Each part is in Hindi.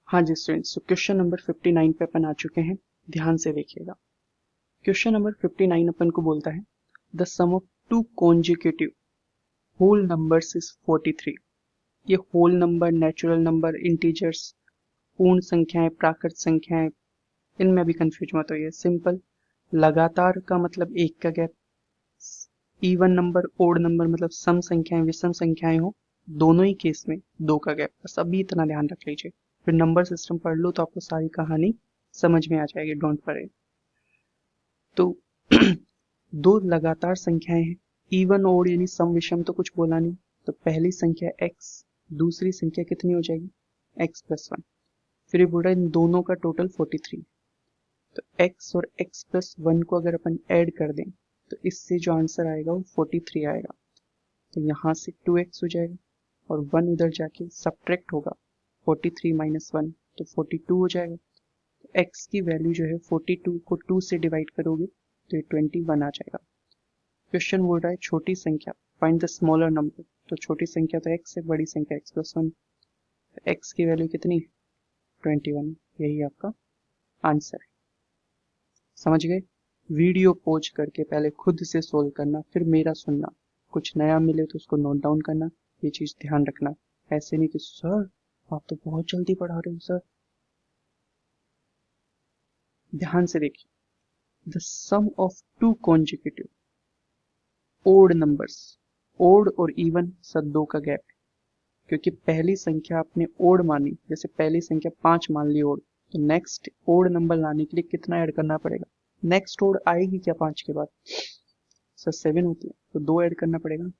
हाँ जी स्टूडेंट्स, तो क्वेश्चन नंबर 59 पे अपन आ चुके हैं। ध्यान से देखिएगा। क्वेश्चन नंबर 59 अपन को बोलता है the sum of two consecutive whole numbers is 43। ये whole number, natural number, integers, पूर्ण संख्याएं, प्राकृत संख्याएं, इनमें अभी कंफ्यूज मत होइए। सिंपल लगातार का मतलब एक का gap, even number, odd number मतलब सम संख्याएं, विषम संख्याएं हो, दोनों ही केस में दो का गैप। बस अभी इतना ध्यान रख लीजिए, फिर नंबर सिस्टम पढ़ लो तो आपको सारी कहानी समझ में आ जाएगी। Don't worry. तो दो लगातार संख्याएं हैं, इवन ओड यानी सम विषम तो कुछ बोला नहीं। तो पहली संख्या x, दूसरी संख्या कितनी हो जाएगी x+1। फिर ये बोल रहा है इन दोनों का टोटल 43। तो x और x+1 को अगर अपन ऐड कर दें तो इससे जो आंसर आएगा वो 43 आएगा। तो यहाँ से 2x हो जाएगा और 1 उधर जाके सब्ट्रैक्ट होगा, 43 - 1 तो 42 हो जाएगा। तो x की वैल्यू जो है 42 को 2 से डिवाइड करोगे तो ये 21 आ जाएगा। क्वेश्चन बोल रहा है छोटी संख्या, फाइंड द स्मॉलर नंबर। तो छोटी संख्या तो x है, बड़ी संख्या x+1। तो x की वैल्यू कितनी है 21। यही आपका आंसर है। समझ गए? वीडियो पॉज करके पहले खुद से सोल्व करना, फिर मेरा सुनना। कुछ नया मिले तो उसको नोट डाउन करना, ये चीज ध्यान रखना। ऐसे नहीं कि सर आप तो बहुत जल्दी पढ़ा रहे हो सर। ध्यान से देखिए। The sum of two consecutive odd numbers, odd और इवन सब दो का गैप है। क्योंकि पहली संख्या आपने ओड मानी, जैसे पहली संख्या 5 मान ली ओड, तो नेक्स्ट ओड नंबर लाने के लिए कितना ऐड करना पड़ेगा? नेक्स्ट ओड आएगी क्या 5 के बाद? सर 7 होती है, तो 2 ऐड करना पड़ेगा।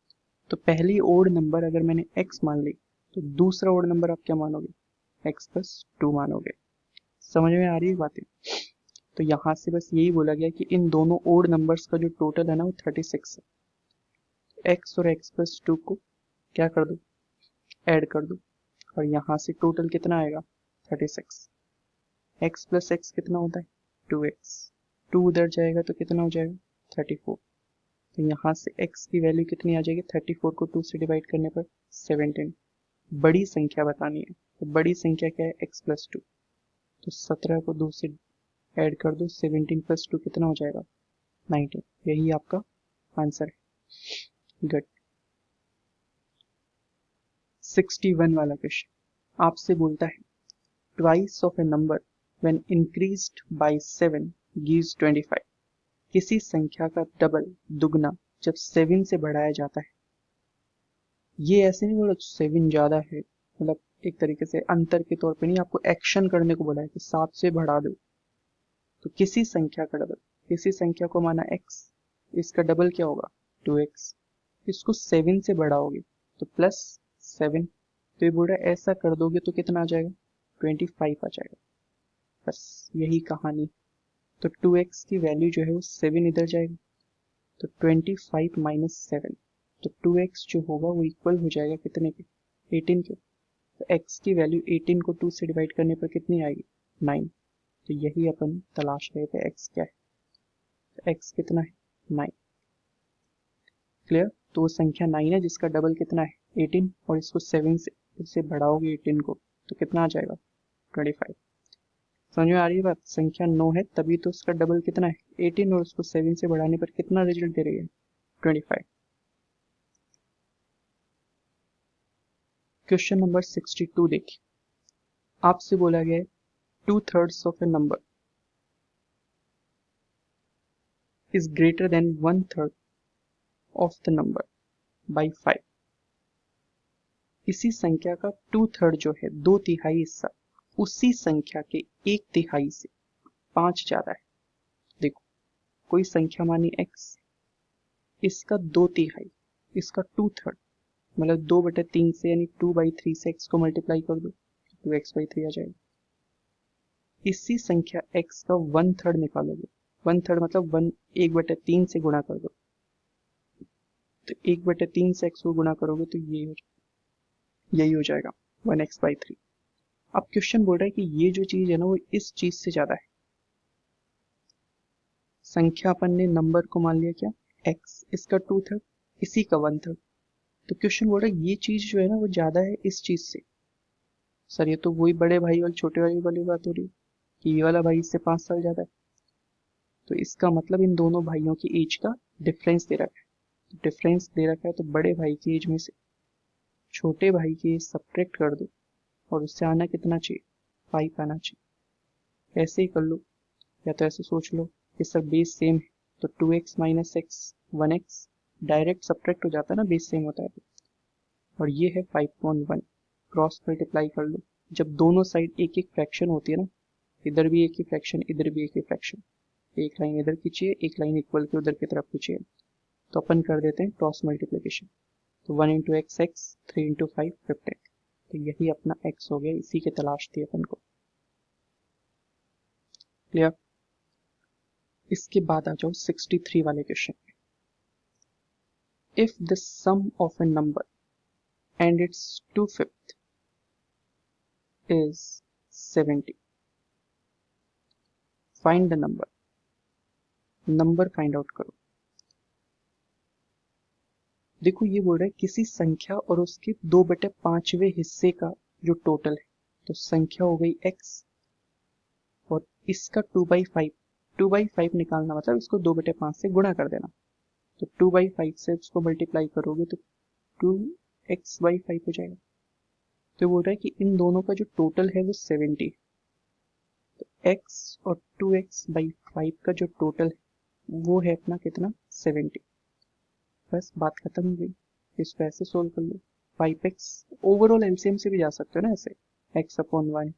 तो पहली ओड नंबर अगर मैंने x मान ली तो दूसरा ओड नंबर आप क्या मानोगे? x+2 मानोगे। समझ में आ रही है बातें? तो यहाँ से बस यही बोला गया कि इन दोनों ओड नंबर्स का जो टोटल है ना वो 36 है। x और x+2 को क्या कर दो? ऐड कर दो, और यहाँ से टोटल कितना आएगा 36। x+x कितना होता है 2x, 2 उधर जाएगा तो कितना हो जाएगा 34। तो यहाँ से x की वैल्यू कितनी आ जाएगी 34 को 2 से डिवाइड करने पर 17। बड़ी संख्या बतानी है, तो बड़ी संख्या क्या है x+2। तो 17 को 2 से ऐड कर दो, 17+2 कितना हो जाएगा 19। यही आपका आंसर है। गुड। 61 वाला क्वेश्चन आपसे बोलता है twice of a number when increased by 7 gives 25। किसी संख्या का डबल, दुगना, जब 7 से बढ़ाया जाता है। ये ऐसे नहीं बोला 7 ज्यादा है, मतलब एक तरीके से अंतर के तौर पे नहीं, आपको एक्शन करने को बोला है कि 7 से बढ़ा दो। तो किसी संख्या का डबल, किसी संख्या को माना x, इसका डबल क्या होगा 2x। इसको 7 से बढ़ाओगे तो +7। तो ये बोल रहा है ऐसा कर दोगे तो कितना आ जाएगा 25 आ जाएगा। बस यही कहानी। तो 2x की वैल्यू जो है वो 7 इधर जाएगा, तो 25 - 7, तो 2x जो होगा वो इक्वल हो जाएगा कितने के 18 के। तो x की वैल्यू 18 को 2 से डिवाइड करने पर कितनी आएगी 9। तो यही अपन तलाश रहे थे x क्या है। तो x कितना है 9। क्लियर? तो वो संख्या 9 है जिसका डबल कितना है 18, और इसको 7 से बढ़ाओगे 18 को तो कितना आ जाएगा 25। समझ में आ रही है बात? संख्या 9 है तभी तो उसका डबल कितना है 18, और उसको 7 से बढ़ाने पर कितना रिजल्ट दे रही है 25। क्वेश्चन नंबर 62 देखिए। आपसे बोला गया है 2/3 of a number is greater than 1/3 of the number by 5। इसी संख्या का 2/3 जो है 2/3 हिस्सा उसी संख्या के 1/3 से 5 ज्यादा है। देखो कोई संख्या मानी x, इसका 2/3, इसका 2/3, मतलब 2/3 से यानी 2/3 से x को मल्टीप्लाई कर दो, 2x/3 आ जाएगा। इसी संख्या x का 1/3 निकालोगे, 1/3 मतलब 1/3 से गुणा कर दो, तो 1/3 से x को गुणा करोगे तो यही हो जाएगा 1x/3। अब क्वेश्चन बोल रहा है कि ये जो चीज है ना वो इस चीज से ज्यादा है। संख्या अपन ने नंबर को मान लिया क्या x, इसका 2/3, इसी का 1/3। तो क्वेश्चन बोल रहा है ये चीज जो है ना वो ज्यादा है इस चीज से। सर ये तो वही बड़े भाई और छोटे भाई वाली बात हो रही है कि ये वाला भाई इससे 5 साल ज्यादा है, तो इसका मतलब इन दोनों भाइयों की एज का डिफरेंस दे रखा है। तो डिफरेंस दे रखा है तो बड़े भाई की एज में से छोटे भाई की एज सब्ट्रैक्ट कर दो और उससे आना कितना चाहिए, 5 आना चाहिए। ऐसे ही कर लो, या तो ऐसे सोच लो कि सर बेस सेम है तो 2x minus x 1x, direct subtract हो जाता है ना, बेस सेम होता है तो। और ये है 5.1, क्रॉस मल्टीप्लाई कर लो। जब दोनों साइड एक एक फ्रैक्शन होती है ना, इधर भी एक ही फ्रैक्शन इधर भी एक ही फ्रैक्शन, एक लाइन इधर खींचिए एक लाइन इक्वल के उधर की तरफ खींचिए, तो अपन कर देते हैं क्रॉस मल्टीप्लिकेशन। तो 1 इंटू एक्स एक्स, 3 इंटू 5 15, तो यही अपना x हो गया, इसी की तलाश थी अपन को। क्लियर। इसके बाद आ जाओ 63 वाले क्वेश्चन पे। If the sum of a number and its 2/5 is 70, find the number. Number find out करो। देखो ये बोल रहा है किसी संख्या और उसके 2/5वें हिस्से का जो टोटल है, तो संख्या हो गई x और इसका 2/5, 2/5 निकालना मतलब इसको 2/5 से गुणा कर देना। तो 2/5 से इसको मल्टीप्लाई करोगे तो 2x/5 हो जाएगा। तो बोल रहा है कि इन दोनों का जो टोटल है वो 70, तो x और 2x/5 का जो टोटल है वो है अपना कितना, 70। बस बात खत्म हो गई। इसको ऐसे सोल्व कर लो, 5x ओवरऑल एलसीएम से भी जा सकते हो ना ऐसे, x/1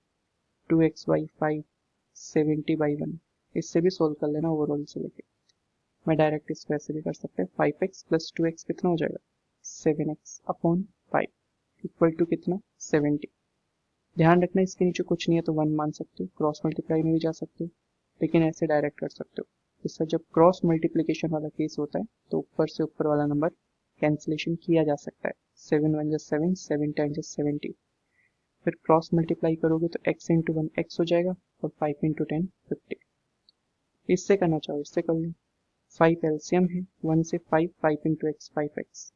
2x/5 70/1, इससे भी सोल्व कर लेना ओवरऑल से लेके। मैं डायरेक्ट इसको ऐसे भी कर सकते हैं, 5x प्लस 2x कितना हो जाएगा, 7x/5 इक्वल टू कितना, 70। ध्यान रखना इसके नीचे कुछ नहीं है तो 1 मान सकते हो, क्रॉस मल्टीप्लाई में भी जा सकते हो, लेकिन ऐसे डायरेक्ट कर सकते हो। इससे जब क्रॉस मल्टीप्लिकेशन वाला केस होता है तो ऊपर से ऊपर वाला नंबर कैंसिलेशन किया जा सकता है, 7 1 जा 7, 7 10 जा 70। फिर क्रॉस मल्टीप्लाई करोगे तो x इंटू 1 x हो जाएगा और 5 इंटू 10 50। इससे करना चाहो इससे कर लो, 5 एलसीएम है, 1 से 5, 5 इंटू एक्स 5x,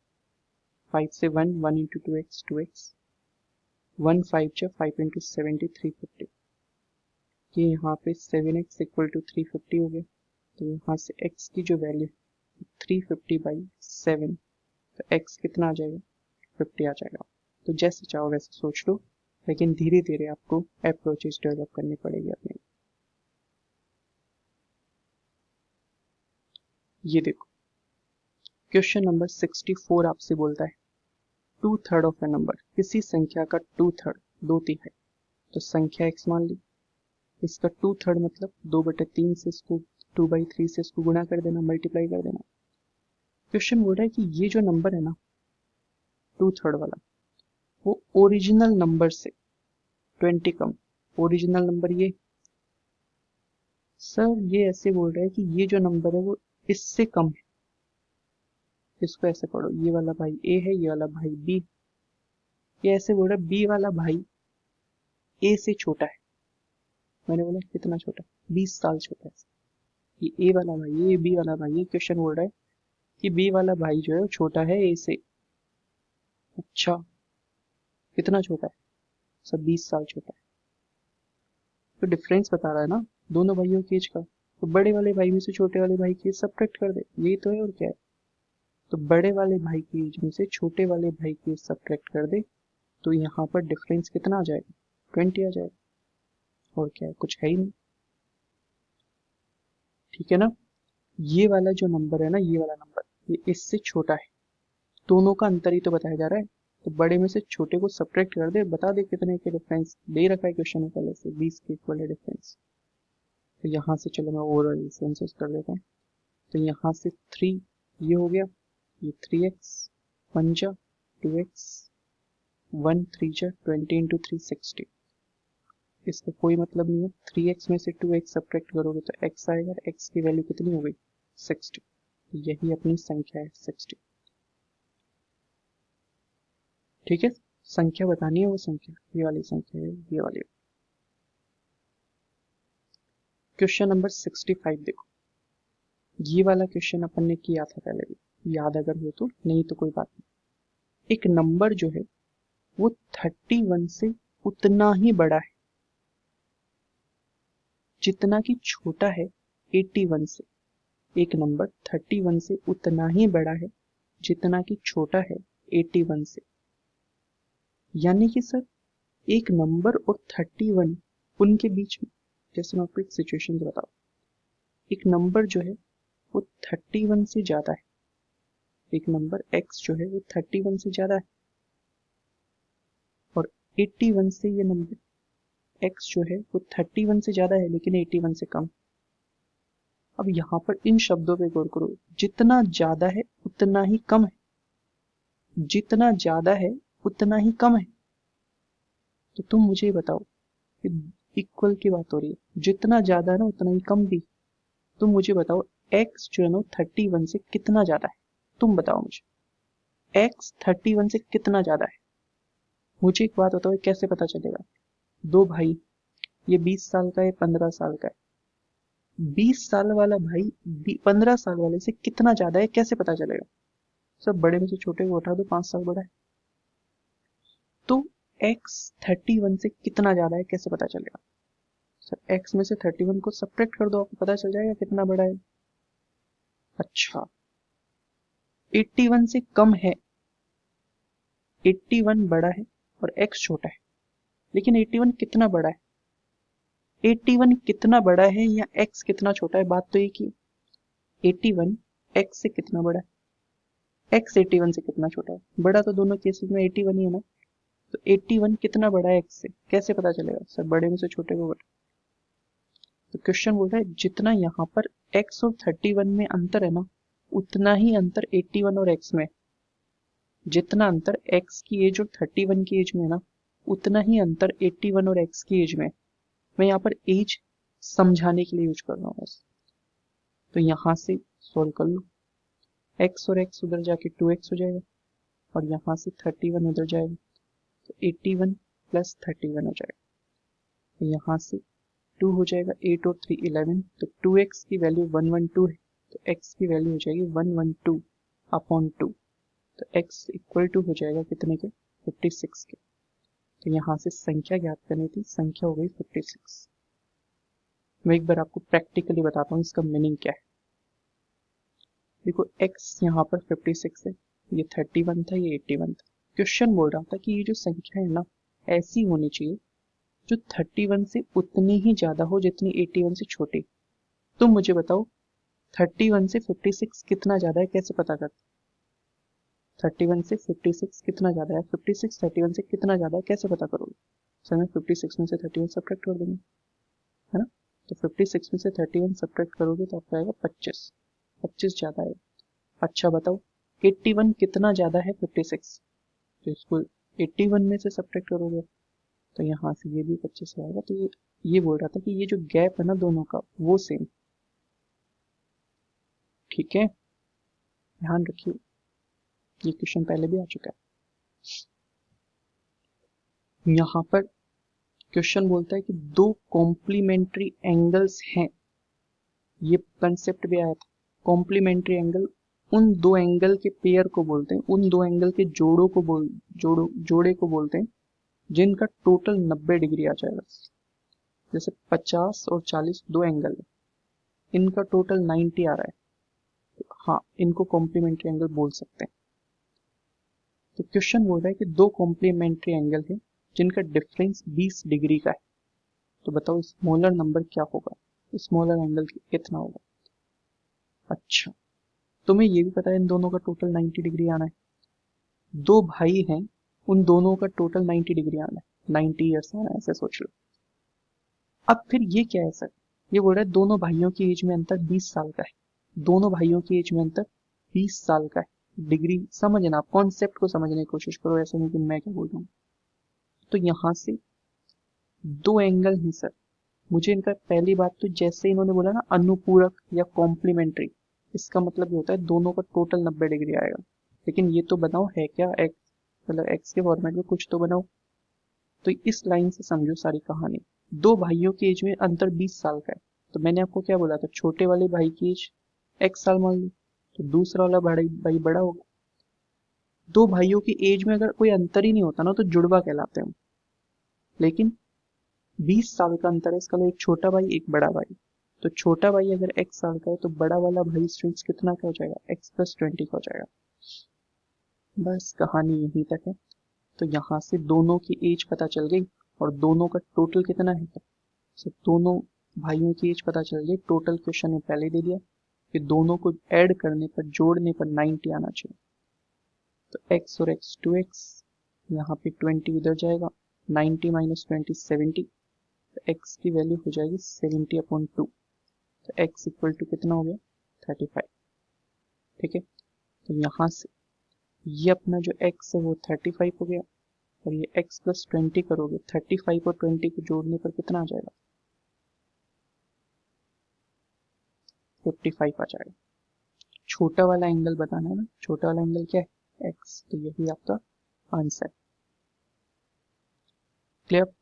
5 से 1, 1 इंटू 2x 2x, 1 5 जा 5 इंटू 70 350। ये यहाँ पे 7x इक्वल टू 350 हो गया, तो यहाँ से x की जो वैल्यू 350/7, तो x कितना आ जाएगा, 50 आ जाएगा। तो जैसे चाहो वैसे सोच लो, लेकिन धीरे धीरे आपको अप्रोचेस डेवलप करनी पड़ेगी अपने। ये देखो क्वेश्चन नंबर 64 आपसे बोलता है 2/3 ऑफ ए नंबर, किसी संख्या का 2/3 2/3, तो संख्या x मान ली, इसका 2/3 मतलब 2/3 से इसको 2/3 से इसको गुणा कर देना, मल्टीप्लाई कर देना। क्वेश्चन बोल रहा है कि ये जो नंबर है ना 2/3 वाला, वो ओरिजिनल नंबर से 20 कम, ओरिजिनल नंबर ये। सर ये ऐसे बोल रहा है कि ये जो नंबर है वो इससे कम है। इसको ऐसे पढ़ो, ये वाला भाई ए है, ये वाला भाई बी। ये ऐसे बोल रहा है बी वाला भाई ए से छोटा है। मैंने बोला कितना छोटा, 20 साल छोटा है। ये ए वाला भाई, ये बी वाला भाई, ये क्वेश्चन बोल रहा है कि बी वाला भाई जो है वो छोटा है ए से। अच्छा कितना छोटा है, सब 20 साल छोटा है। तो डिफरेंस बता रहा है ना दोनों भाइयों की एज का, तो बड़े वाले भाई में से छोटे वाले भाई की एज सब्ट्रैक्ट कर दे, यही तो है और क्या है। तो बड़े वाले भाई की एज में से छोटे वाले भाई की एज सब्ट्रैक्ट कर दे, तो यहाँ पर डिफरेंस कितना आ जाएगा, 20 आ जाएगा, और क्या है, कुछ है ही नहीं। ठीक है ना। ये वाला जो नंबर है ना, ये वाला नंबर ये इससे छोटा है, दोनों का अंतर ही तो बताया जा रहा है। तो बड़े में से छोटे को सब्ट्रैक्ट कर दे, बता दे कितने के डिफरेंस दे रखा है क्वेश्चन में पहले से, 20 के इक्वल है डिफरेंस। तो यहाँ से चलो मैं ओवरऑल सेंसस कर देता हूँ। तो यहाँ से 3 ये हो गया, ये 3x 1 जा 2x 1 3 जा 20 इंटू 3 60। इसका कोई मतलब नहीं है, 3x में से 2x सब्ट्रैक्ट करोगे तो x आएगा, x की वैल्यू कितनी हो गई, 60। यही अपनी संख्या है 60। ठीक है, संख्या बतानी है, वो संख्या ये वाली संख्या है, ये वाली। क्वेश्चन नंबर 65 देखो, ये वाला क्वेश्चन अपन ने किया था पहले भी, याद अगर हो तो, नहीं तो कोई बात नहीं। एक नंबर जो है वो 31 से उतना ही बड़ा है जितना कि छोटा है 81 से। एक नंबर 31 से उतना ही बड़ा है जितना कि छोटा है 81 से। यानी कि सर एक नंबर और 31 उनके बीच में, जैसे मैं आपको एक सिचुएशन बताऊं, एक नंबर जो है वो 31 से ज्यादा है, एक नंबर x जो है वो 31 से ज्यादा है, और 81 से ये नंबर x जो है वो 31 से ज्यादा है लेकिन 81 से कम। अब यहाँ पर इन शब्दों पे गौर करो, जितना ज्यादा है उतना ही कम है, जितना ज्यादा है उतना ही कम है। तो तुम मुझे बताओ कि इक्वल की बात हो रही है, जितना ज्यादा है ना उतना ही कम भी। तुम मुझे बताओ x जो है ना 31 से कितना ज्यादा है, तुम बताओ मुझे x 31 से कितना ज्यादा है। मुझे एक बात बताओ कैसे पता चलेगा। दो भाई, ये 20 साल का है 15 साल का है, 20 साल वाला भाई 15 साल वाले से कितना ज्यादा है कैसे पता चलेगा। सब बड़े में से छोटे को उठा दो, 5 साल बड़ा है, तो x 31 से कितना ज्यादा है कैसे पता चलेगा। सर x में से 31 को सब्ट्रैक्ट कर दो, आपको पता चल जाएगा कितना बड़ा है। अच्छा 81 से कम है, 81 बड़ा है और x छोटा है, लेकिन 81 कितना बड़ा है, 81 कितना बड़ा है या x कितना छोटा है, बात तो एक ही। 81 x से कितना बड़ा है, x 81 से कितना छोटा है, बड़ा तो दोनों केसेस में 81 ही है ना। तो 81 कितना बड़ा है x से कैसे पता चलेगा, सर बड़े में से छोटे को बड़ा। तो क्वेश्चन बोल रहा है जितना यहाँ पर x और 31 में अंतर है ना, उतना ही अंतर 81 और x में। जितना अंतर x की एज और 31 की एज में है ना, उतना ही अंतर 81 और x की एज में। मैं यहाँ पर एज समझाने के लिए यूज कर रहा हूँ बस। तो यहाँ से सोल्व कर लो, x और x उधर जाके 2x हो जाएगा और यहाँ से 31 उधर जाएगा तो 81 प्लस 31 हो जाएगा। तो यहाँ से 2 हो जाएगा, 8 और 3 11, तो 2x की वैल्यू 112 है, तो x की वैल्यू हो जाएगी 112 अपॉन 2, तो x इक्वल टू हो जाएगा कितने के, 56 के। तो यहाँ से संख्या ज्ञात करनी थी, संख्या हो गई 56। मैं एक बार आपको प्रैक्टिकली बताता हूँ इसका मीनिंग क्या है। देखो x यहाँ पर 56 है, ये 31 था, ये 81 था। क्वेश्चन बोल रहा था कि ये जो संख्या है ना ऐसी होनी चाहिए जो 31 से उतनी ही ज्यादा हो जितनी 81 से छोटी। तुम मुझे बताओ 31 से 56 कितना ज्यादा है कैसे पता करते। 31 से 56 कितना ज्यादा है, 56 31 से कितना ज्यादा है कैसे पता करोगे। सर मैं 56 में से 31 सब्ट्रैक्ट कर दूंगा, है ना। तो 56 में से 31 सब्ट्रैक्ट करोगे तो आपको आएगा 25, 25 ज्यादा है। अच्छा बताओ 81 कितना ज्यादा है 56, तो इसको 81 में से सब्ट्रैक्ट करोगे तो यहाँ से ये भी 25 आएगा। तो ये बोल रहा था कि ये जो गैप है ना दोनों का वो सेम। ठीक है, ध्यान रखिए, ये क्वेश्चन पहले भी आ चुका है। यहाँ पर क्वेश्चन बोलता है कि दो कॉम्प्लीमेंट्री एंगल्स हैं, ये कंसेप्ट भी आया था। कॉम्प्लीमेंट्री एंगल उन दो एंगल के पेयर को बोलते हैं, उन दो एंगल के जोड़े को बोलते हैं जिनका टोटल 90 डिग्री आ जाएगा। जैसे 50 और 40 दो एंगल है, इनका टोटल 90 आ रहा है, तो हाँ इनको कॉम्प्लीमेंट्री एंगल बोल सकते हैं। तो क्वेश्चन बोल रहा है कि दो कॉम्प्लीमेंट्री एंगल है जिनका डिफरेंस 20 डिग्री का है, तो बताओ स्मॉलर नंबर क्या होगा, स्मॉलर एंगल कितना होगा। अच्छा तुम्हें ये भी पता है इन दोनों का टोटल 90 डिग्री आना है, दो भाई हैं उन दोनों का टोटल 90 डिग्री आना है, 90 ईयर्स आना है, ऐसे सोच लो। अब फिर ये क्या है सर, ये बोल रहा है दोनों भाइयों की एज में अंतर 20 साल का है, दोनों भाइयों की एज में अंतर 20 साल का है। डिग्री समझना, आप कॉन्सेप्ट को समझने की कोशिश करो, ऐसे नहीं कि मैं क्या बोल रहा हूँ। तो यहाँ से दो एंगल हैं सर, मुझे इनका पहली बात तो जैसे इन्होंने बोला ना अनुपूरक या कॉम्प्लीमेंट्री, इसका मतलब ये होता है दोनों का टोटल 90 डिग्री आएगा। लेकिन ये तो बनाओ है क्या एक्स, मतलब एक्स के फॉर्मेट में कुछ तो बनाओ। तो इस लाइन से समझो सारी कहानी। दो भाइयों की एज में अंतर 20 साल का है, तो मैंने आपको क्या बोला था, छोटे वाले भाई की एज एक्स साल मान लो, तो दूसरा वाला भाई बड़ा होगा। दो भाइयों की एज में अगर कोई अंतर ही नहीं होता ना तो जुड़वा कहलाते हैं। लेकिन 20 साल का अंतर है, इसका मतलब एक छोटा भाई एक बड़ा भाई। तो छोटा भाई अगर x साल का है तो बड़ा वाला भाई स्ट्रिंग्स कितना का हो जाएगा, x+20 का हो जाएगा। बस कहानी यहीं तक है। तो यहाँ से दोनों की एज पता चल गई और दोनों का टोटल कितना है। तो दोनों भाइयों की एज पता चल गई, टोटल क्वेश्चन में पहले दे दिया कि दोनों को ऐड करने पर, जोड़ने पर 90 आना चाहिए। तो x और x 2x, यहाँ पे 20 इधर जाएगा, 90 माइनस 20 70, तो x की वैल्यू हो जाएगी 70/2। तो x इक्वल टू कितना हो गया 35। ठीक है, तो यहाँ से ये अपना जो x है वो 35 हो गया, और ये x+20 करोगे, 35 और 20 को जोड़ने पर कितना आ जाएगा 55 आ जाएगा। छोटा वाला एंगल बताना है ना, छोटा वाला एंगल क्या है x, तो यही आपका आंसर। क्लियर।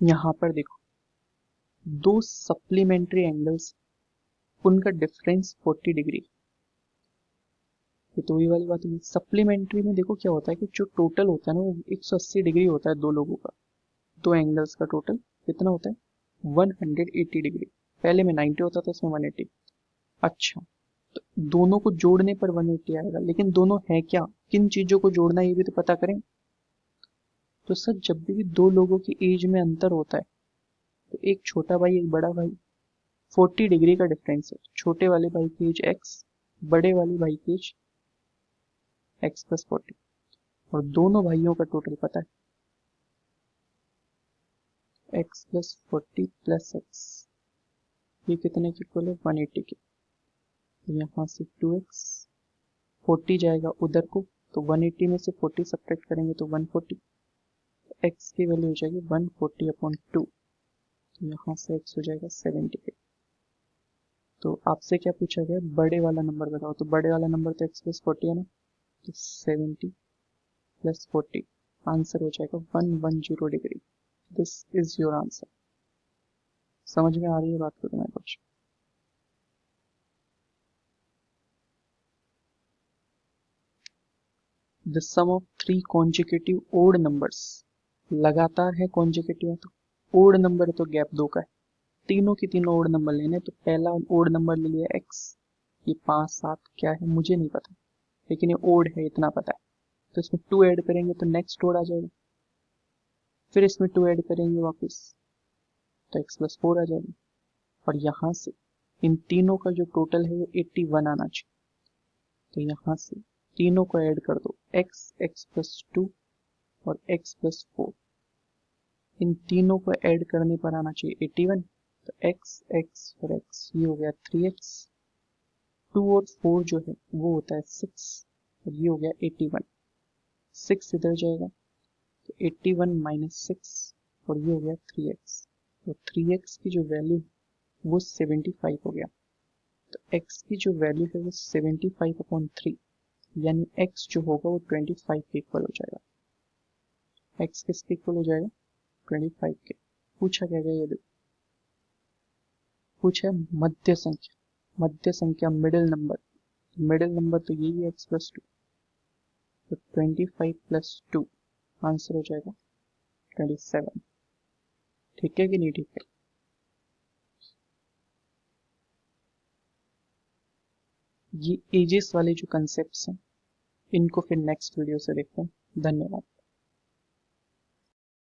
यहाँ पर देखो दो सप्लीमेंट्री एंगल्स, उनका डिफरेंस 40 डिग्री। ये तो वही वाली बात हुई, सप्लीमेंट्री में देखो क्या होता है कि जो टोटल होता है ना वो 180 डिग्री होता है, दो लोगों का, दो एंगल्स का टोटल कितना होता है 180 डिग्री। पहले में 90 होता था, इसमें 180। अच्छा, तो दोनों को जोड़ने पर 180 आएगा, लेकिन दोनों है क्या, किन चीजों को जोड़ना है ये भी तो पता करें। तो सर जब भी दो लोगों की एज में अंतर होता है, तो एक छोटा भाई एक बड़ा भाई, 40 डिग्री का डिफरेंस है। छोटे वाले भाई की एज x, बड़े वाले भाई की एज x+40, और दोनों भाइयों का टोटल पता है x+40+x, ये कितने की इक्वल है 180 की। तो यहाँ से 2x, 40 जाएगा उधर को, तो 180 में से 40 सब्ट्रैक्ट करेंगे तो 140, x की वैल्यू हो जाएगी 140/2। तो यहाँ से x हो जाएगा 70। तो आपसे क्या पूछा गया, बड़े वाला नंबर बताओ, तो बड़े वाला नंबर तो x+40 है ना, तो 70+40, आंसर हो जाएगा 110 degree. This is your answer. समझ में आ रही है बात को तुम्हें कुछ। The sum of 3 consecutive odd numbers, लगातार है कॉन्जिक्यूटिव है, तो ओड नंबर है तो गैप 2 का है। तीनों की तीनों ओड नंबर लेने, तो पहला ओड नंबर ले लिया x, ये 5 7 क्या है मुझे नहीं पता, लेकिन ये ओड है इतना पता है। तो इसमें 2 ऐड करेंगे तो नेक्स्ट ओड आ जाएगा, फिर इसमें 2 ऐड करेंगे वापस तो x+4 आ जाएगा, और यहाँ से इन तीनों का जो टोटल है वो 81 आना चाहिए। तो यहाँ से तीनों को ऐड कर दो, x, x+2 और x+4, इन तीनों को ऐड करने पर आना चाहिए 81। तो x, x और x, ये हो गया 3x, 2 और 4 जो है वो होता है 6, और ये हो गया 81, 6 इधर जाएगा तो 81 माइनस 6, और ये हो गया 3x। तो 3x की जो वैल्यू वो 75 हो गया। तो x की जो वैल्यू है वो 75/3, यानी x जो होगा वो 25 के इक्वल हो जाएगा। x किसके इक्वल हो जाएगा 25 के। पूछा क्या गया ये देखो, पूछा मध्य संख्या मिडिल नंबर तो यही है x+2, तो 25+2 आंसर हो जाएगा 27। ठीक है कि नहीं ठीक है। ये एजेस वाले जो कंसेप्ट्स हैं इनको फिर नेक्स्ट वीडियो से देखते हैं। धन्यवाद।